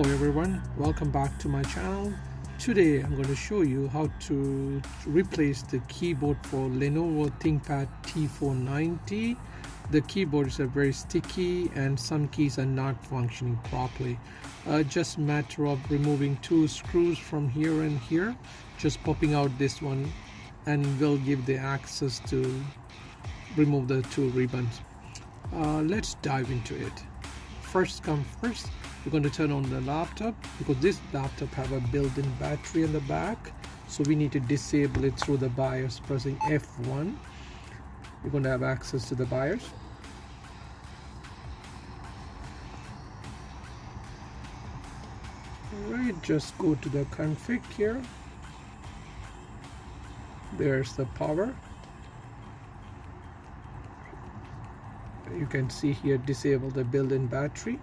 Hello everyone, welcome back to my channel. Today I'm going to show you how to replace the keyboard for Lenovo Thinkpad T490. The keyboard is very sticky and some keys are not functioning properly. Just a matter of removing two screws from here and here, just popping out this one, and will give the access to remove the two ribbons. Let's dive into it. First come first, we're going to turn on the laptop because this laptop have a built-in battery in the back, so we need to disable it through the BIOS pressing F1. We're going to have access to the BIOS. Alright, just go to the config here. There's the power. You can see here, disable the built-in battery.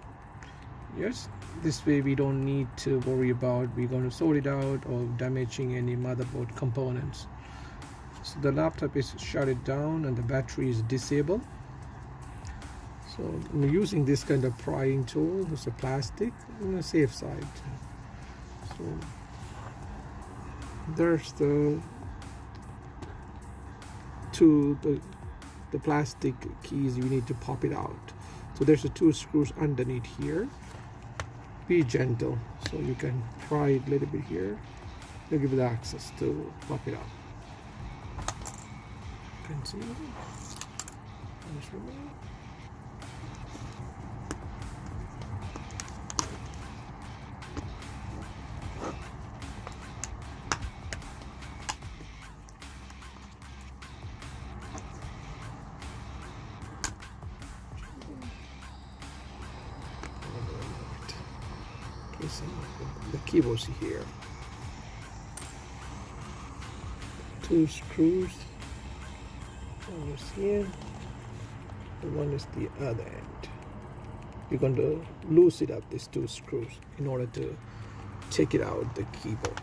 Yes, this way we don't need to worry about we're going to sort it out or damaging any motherboard components. So the laptop is shut it down and the battery is disabled. So I'm using this kind of prying tool. It's a plastic on the safe side. So there's the plastic keys. You need to pop it out. So there's the two screws underneath here. Be gentle, so you can pry it a little bit here. They'll give you the access to pop it out. You can see it. The keyboard's here. Two screws. One is here. The one is the other end. You're going to loosen up these two screws in order to take it out the keyboard.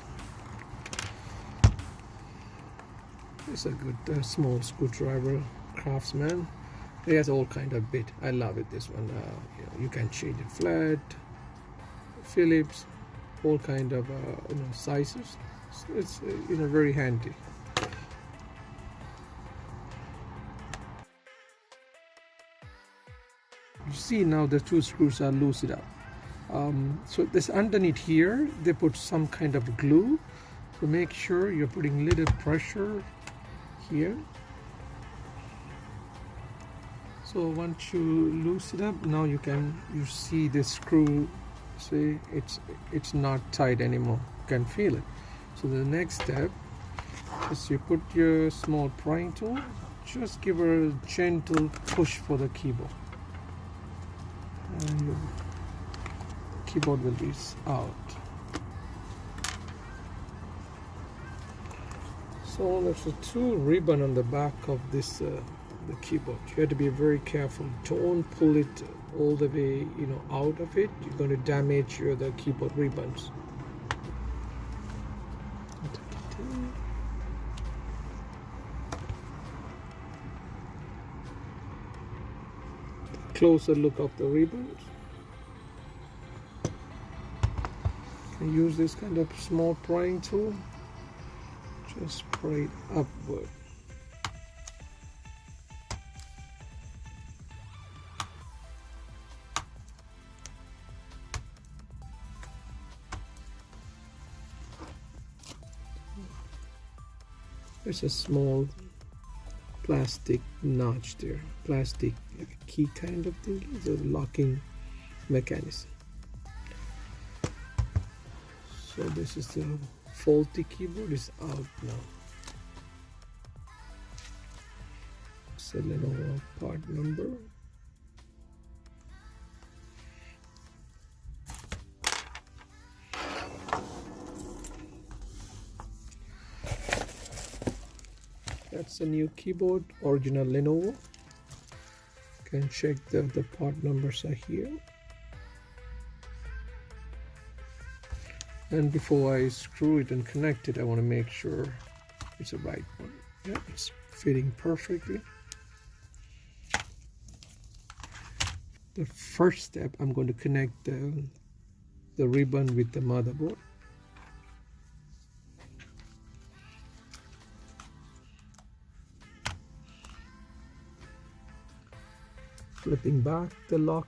It's a good small screwdriver, Craftsman. It has all kind of bit. I love it. This one. You can change it flat, Phillips, all kind of sizes. So it's very handy. You see now the two screws are loosened up. So this underneath here they put some kind of glue. So make sure you're putting little pressure here. So once you loosen it up, now you see the screw. See, it's not tight anymore. You can feel it. So the next step is you put your small prying tool, just give her a gentle push for the keyboard, and your keyboard will be out. So there's a two ribbon on the back of this the keyboard. You have to be very careful. Don't pull it all the way out of it. You're going to damage the keyboard ribbons. Closer look of the ribbons. You can use this kind of small prying tool. Just pry it upward. There's a small plastic notch there, plastic like a key kind of thing. It's a locking mechanism. So this is the faulty keyboard is out now. It's the Lenovo part number. That's a new keyboard, original Lenovo. You can check the part numbers are here. And before I screw it and connect it, I want to make sure it's the right one. Yeah, it's fitting perfectly. The first step, I'm going to connect the the ribbon with the motherboard. Flipping back the lock.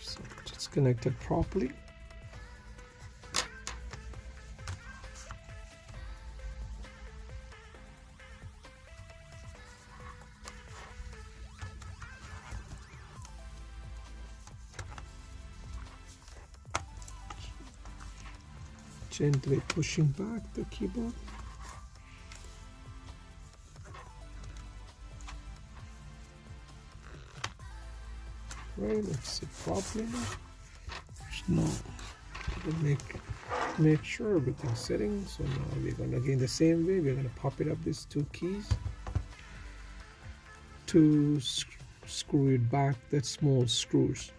So it's connected properly. Gently pushing back the keyboard. Right, let's sit properly now. Make sure everything's sitting. So now we're gonna, again the same way, we're gonna pop it up these two keys to screw it back, that small screws.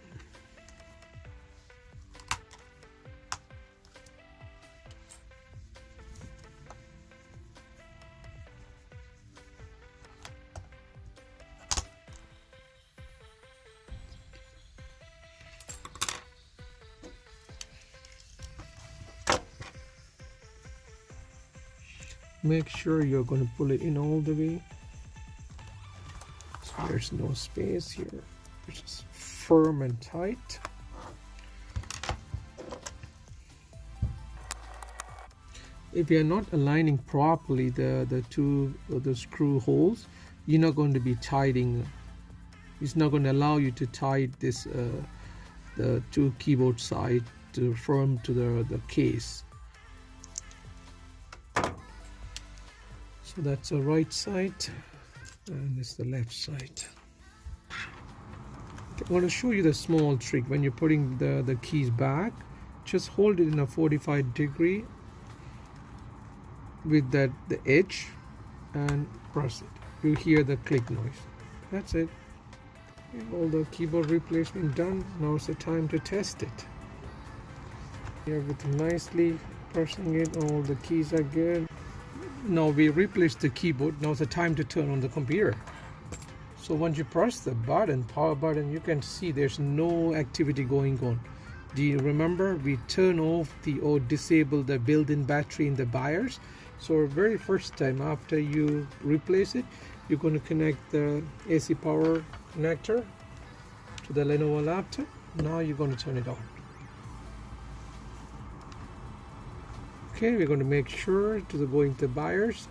Make sure you're going to pull it in all the way, so there's no space here, which is firm and tight. If you're not aligning properly the screw holes, you're not going to be tightening. It's not going to allow you to tighten this the two keyboard side to firm to the case. So that's the right side, and this is the left side. Okay, I want to show you the small trick. When you're putting the keys back, just hold it in a 45-degree with the edge and press it. You hear the click noise. That's it. All the keyboard replacement done. Now it's the time to test it. Everything nicely, pressing it. All the keys are good. Now we replaced the keyboard. Now it's the time to turn on the computer. So once you press the button, power button, you can see there's no activity going on. Do you remember we turn off or disable the built-in battery in the BIOS? So very first time after you replace it, you're going to connect the AC power connector to the Lenovo laptop. Now you're going to turn it on. Okay, we're going to make sure to go into BIOS.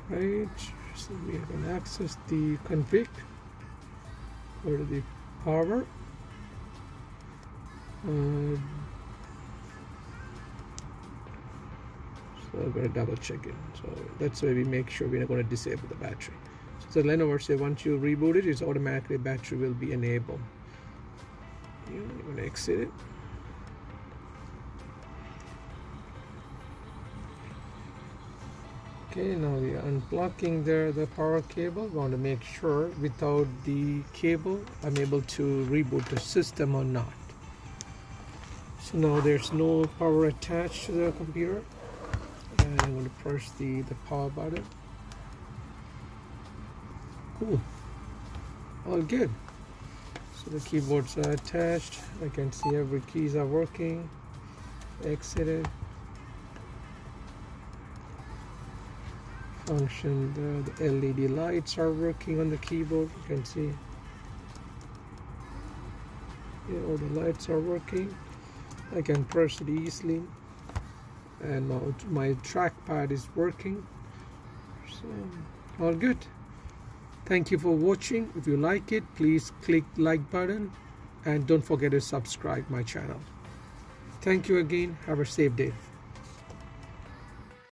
Right, so we are going to access the config, go to the power. So I'm going to double check it. So that's why we make sure we're not going to disable the battery. So the Lenovo says once you reboot it, it's automatically battery will be enabled. You're going to exit it. Okay, now we are unplugging the power cable. We want to make sure without the cable I'm able to reboot the system or not. So now there's no power attached to the computer. And I'm going to press the power button. Cool. All good. So the keyboards are attached. I can see every keys are working. Exited. Function, the LED lights are working on the keyboard. You can see. Yeah, all the lights are working. I can press it easily. And now my trackpad is working. So all good. Thank you for watching. If you like it, please click like button and don't forget to subscribe my channel. Thank you again. Have a safe day.